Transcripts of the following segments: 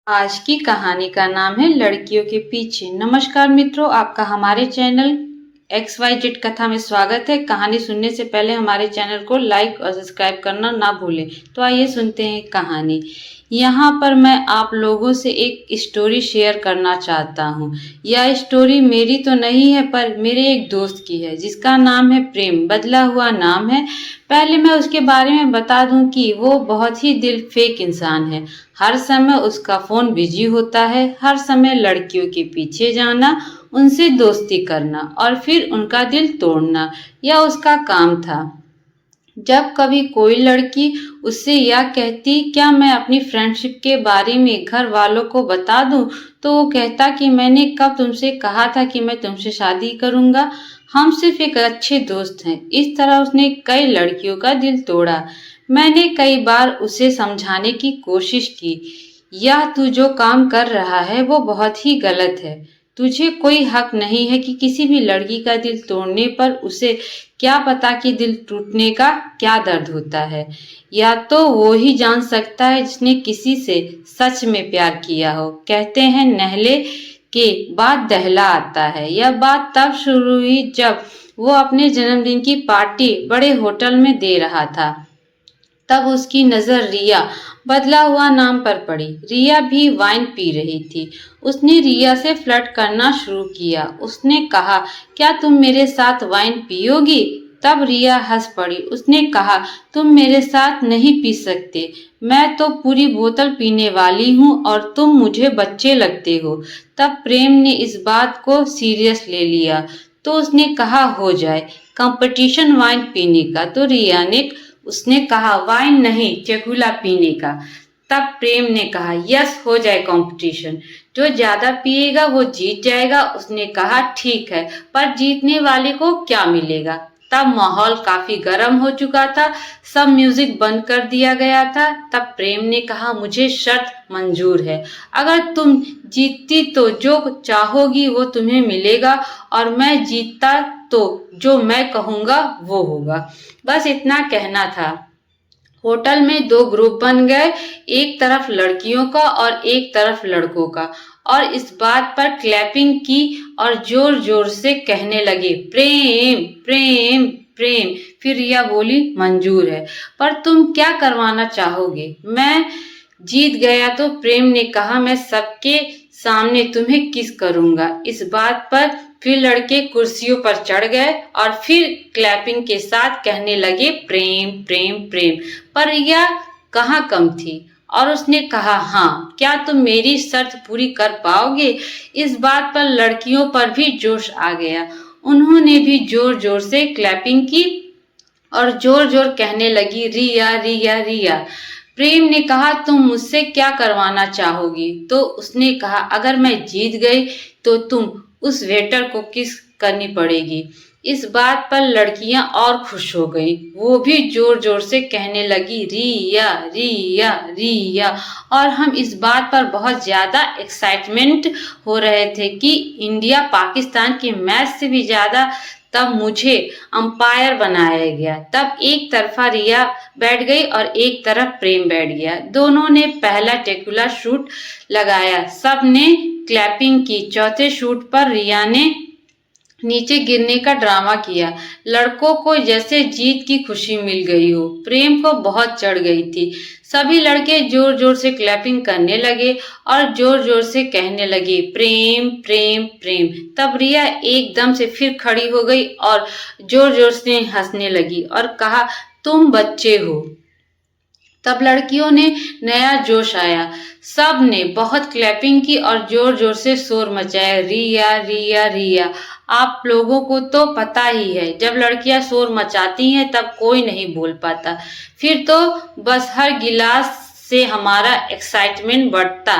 आज की कहानी का नाम है लड़कियों के पीछे। नमस्कार मित्रों, आपका हमारे चैनल XYZ कथा में स्वागत है। कहानी सुनने से पहले हमारे चैनल को लाइक और सब्सक्राइब करना ना भूलें। तो आइए सुनते हैं कहानी। यहाँ पर मैं आप लोगों से एक स्टोरी शेयर करना चाहता हूँ। यह स्टोरी मेरी तो नहीं है पर मेरे एक दोस्त की है जिसका नाम है प्रेम। बदला हुआ नाम है। पहले मैं उसके बारे में बता दूं कि वो बहुत ही दिल फेक इंसान है। हर समय उसका फोन बिजी होता है। हर समय लड़कियों के पीछे जाना, उनसे दोस्ती करना और फिर उनका दिल तोड़ना, यह उसका काम था। जब कभी कोई लड़की उससे यह कहती क्या मैं अपनी फ्रेंडशिप के बारे में घर वालों को बता दूं, तो वो कहता कि मैंने कब तुमसे कहा था कि मैं तुमसे शादी करूंगा, हम सिर्फ एक अच्छे दोस्त हैं। इस तरह उसने कई लड़कियों का दिल तोड़ा। मैंने कई बार उसे समझाने की कोशिश की, यह तू जो काम कर रहा है वो बहुत ही गलत है। तुझे कोई हक नहीं है कि किसी भी लड़की का दिल तोड़ने पर। उसे क्या पता कि दिल टूटने का क्या दर्द होता है। या तो वो ही जान सकता है जिसने किसी से सच में प्यार किया हो। कहते हैं नहले के बाद दहला आता है। यह बात तब शुरू हुई जब वो अपने जन्मदिन की पार्टी बड़े होटल में दे रहा था। तब उसकी नजर रिया, बदला हुआ नाम पर पड़ी। रिया भी वाइन पी रही थी। उसने रिया से फ्लर्ट करना शुरू किया। उसने कहा क्या तुम मेरे साथ वाइन पियोगी? तब रिया हंस पड़ी। उसने कहा तुम मेरे साथ नहीं पी सकते, मैं तो पूरी बोतल पीने वाली हूँ और तुम मुझे बच्चे लगते हो। तब प्रेम ने इस बात को सीरियस ले लिया तो उसने कहा हो जाए कंपटीशन वाइन पीने का। तो रिया ने उसने कहा वाइन नहीं, चकुला पीने का। तब प्रेम ने कहा यस, हो जाए कंपटीशन, जो ज्यादा पिएगा वो जीत जाएगा। उसने कहा ठीक है, पर जीतने वाले को क्या मिलेगा? तब माहौल काफी गर्म हो चुका था। सब म्यूजिक बंद कर दिया गया था। तब प्रेम ने कहा मुझे शर्त मंजूर है, अगर तुम जीतती तो जो चाहोगी वो तुम्हें मिलेगा और मैं जीतता तो जो मैं कहूंगा वो होगा। बस इतना कहना था। होटल में दो ग्रुप बन गए, एक तरफ लड़कियों का और एक तरफ लड़कों का, और इस बात पर क्लैपिंग की और जोर जोर से कहने लगे प्रेम प्रेम प्रेम। फिर रिया बोली मंजूर है, पर तुम क्या करवाना चाहोगे? मैं जीत गया तो प्रेम ने कहा मैं सबके सामने तुम्हें किस करूंगा। इस बात पर फिर लड़के कुर्सियों पर चढ़ गए और फिर क्लैपिंग के साथ कहने लगे प्रेम प्रेम प्रेम। पर रिया कहाँ कम थी और उसने कहा हाँ, क्या तुम मेरी शर्त पूरी कर पाओगे? इस बात पर लड़कियों पर भी जोश आ गया। उन्होंने भी जोर जोर से क्लैपिंग की और जोर जोर कहने लगी रिया रिया रिया। प्रेम ने कहा तुम मुझसे क्या करवाना चाहोगी? तो उसने कहा अगर मैं जीत गई तो तुम उस वेटर को किस करनी पड़ेगी। इस बात पर लड़कियां और खुश हो गईं। वो भी जोर जोर से कहने लगी रिया रिया रिया। और हम इस बात पर बहुत ज्यादा एक्साइटमेंट हो रहे थे कि इंडिया पाकिस्तान के मैच से भी ज्यादा। तब मुझे अंपायर बनाया गया। तब एक तरफा रिया बैठ गई और एक तरफ प्रेम बैठ गया। दोनों ने पहला टेकुला शूट लगाया। सब ने क्लैपिंग की। चौथे शूट पर रिया ने नीचे गिरने का ड्रामा किया। लड़कों को जैसे जीत की खुशी मिल गई हो। प्रेम को बहुत चढ़ गई थी। सभी लड़के जोर जोर से क्लैपिंग करने लगे और जोर जोर से कहने लगे प्रेम प्रेम प्रेम। तब रिया एकदम से फिर खड़ी हो गई और जोर जोर से हंसने लगी और कहा तुम बच्चे हो। तब लड़कियों ने नया जोश आया। सब ने बहुत क्लैपिंग की और जोर जोर से शोर मचाया रिया रिया रिया। आप लोगों को तो पता ही है जब लड़कियां शोर मचाती हैं तब कोई नहीं बोल पाता। फिर तो बस हर गिलास से हमारा एक्साइटमेंट बढ़ता।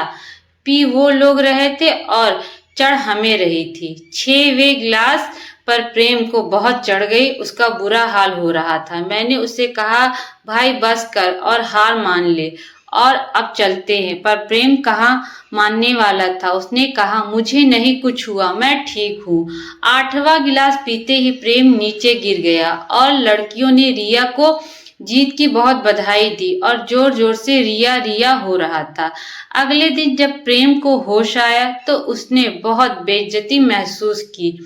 पी वो लोग रहे थे और चढ़ हमें रही थी। 6वें गिलास पर प्रेम को बहुत चढ़ गई। उसका बुरा हाल हो रहा था। मैंने उसे कहा भाई बस कर और हार मान ले और अब चलते हैं। पर प्रेम कहाँ मानने वाला था। उसने कहा मुझे नहीं कुछ हुआ, मैं ठीक हूँ। 8वां गिलास पीते ही प्रेम नीचे गिर गया और लड़कियों ने रिया को जीत की बहुत बधाई दी और जोर जोर से रिया रिया हो रहा था। अगले दिन जब प्रेम को होश आया तो उसने बहुत बेइज्जती महसूस की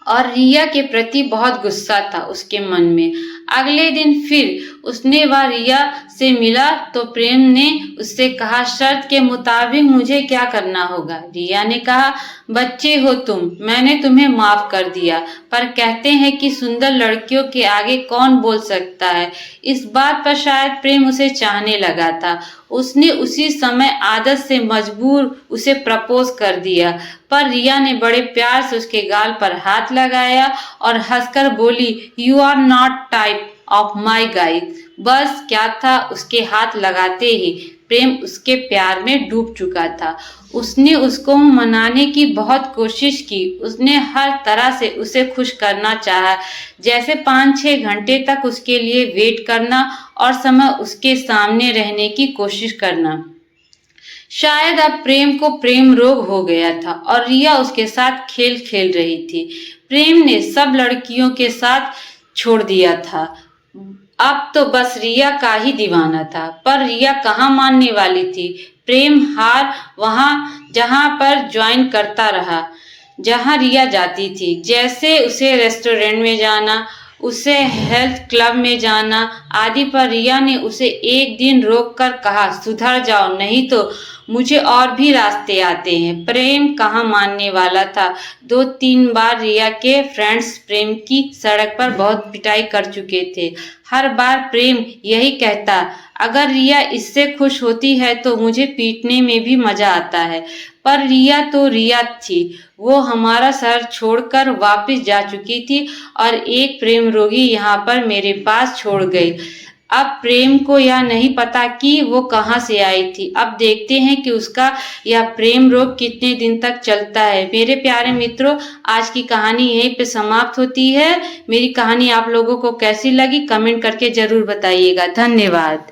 और रिया के प्रति बहुत गुस्सा था उसके मन में। अगले दिन फिर उसने वह रिया से मिला तो प्रेम ने उससे कहा, शर्त के मुताबिक मुझे क्या करना होगा? रिया ने कहा, बच्चे हो तुम, मैंने तुम्हें माफ कर दिया, पर कहते हैं कि सुंदर लड़कियों के आगे कौन बोल सकता है। इस बात पर शायद प्रेम उसे चाहने लगा था। उसने उसी समय आदत से मजबूर उसे प्रपोज कर दिया, पर रिया ने बड़े प्यार से उसके गाल पर हाथ लगाया और हंसकर बोली, you are not type of my guys. बस क्या था, उसके हाथ लगाते ही प्रेम उसके प्यार में डूब चुका था। उसने उसको मनाने की बहुत कोशिश की, उसने हर तरह से उसे खुश करना चाहा, जैसे 5-6 घंटे तक उसके लिए वेट करना और समय उसके सामने रहने की कोशिश करना। शायद अब प्रेम को प्रेम रोग हो गया था और रिया उसके साथ खेल खेल रही थी। प्रेम ने सब लड़कियों के साथ छोड़ दिया था, अब तो बस रिया का ही दीवाना था। पर रिया कहाँ मानने वाली थी। प्रेम हार वहां जहां पर ज्वाइन करता रहा जहां रिया जाती थी, जैसे उसे रेस्टोरेंट में जाना, उसे हेल्थ क्लब में जाना आदि पर रिया ने उसे एक दिन रोक कर कहा, सुधर जाओ नहीं तो मुझे और भी रास्ते आते हैं। प्रेम कहाँ मानने वाला था। 2-3 बार रिया के फ्रेंड्स प्रेम की सड़क पर बहुत पिटाई कर चुके थे। हर बार प्रेम यही कहता, अगर रिया इससे खुश होती है तो मुझे पीटने में भी मजा आता है। पर रिया तो रिया थी, वो हमारा शहर छोड़कर वापस जा चुकी थी और एक प्रेम रोगी यहाँ पर मेरे पास छोड़ गई। अब प्रेम को यह नहीं पता कि वो कहाँ से आई थी। अब देखते हैं कि उसका यह प्रेम रोग कितने दिन तक चलता है। मेरे प्यारे मित्रों, आज की कहानी यहीं पे समाप्त होती है। मेरी कहानी आप लोगों को कैसी लगी कमेंट करके जरूर बताइएगा। धन्यवाद।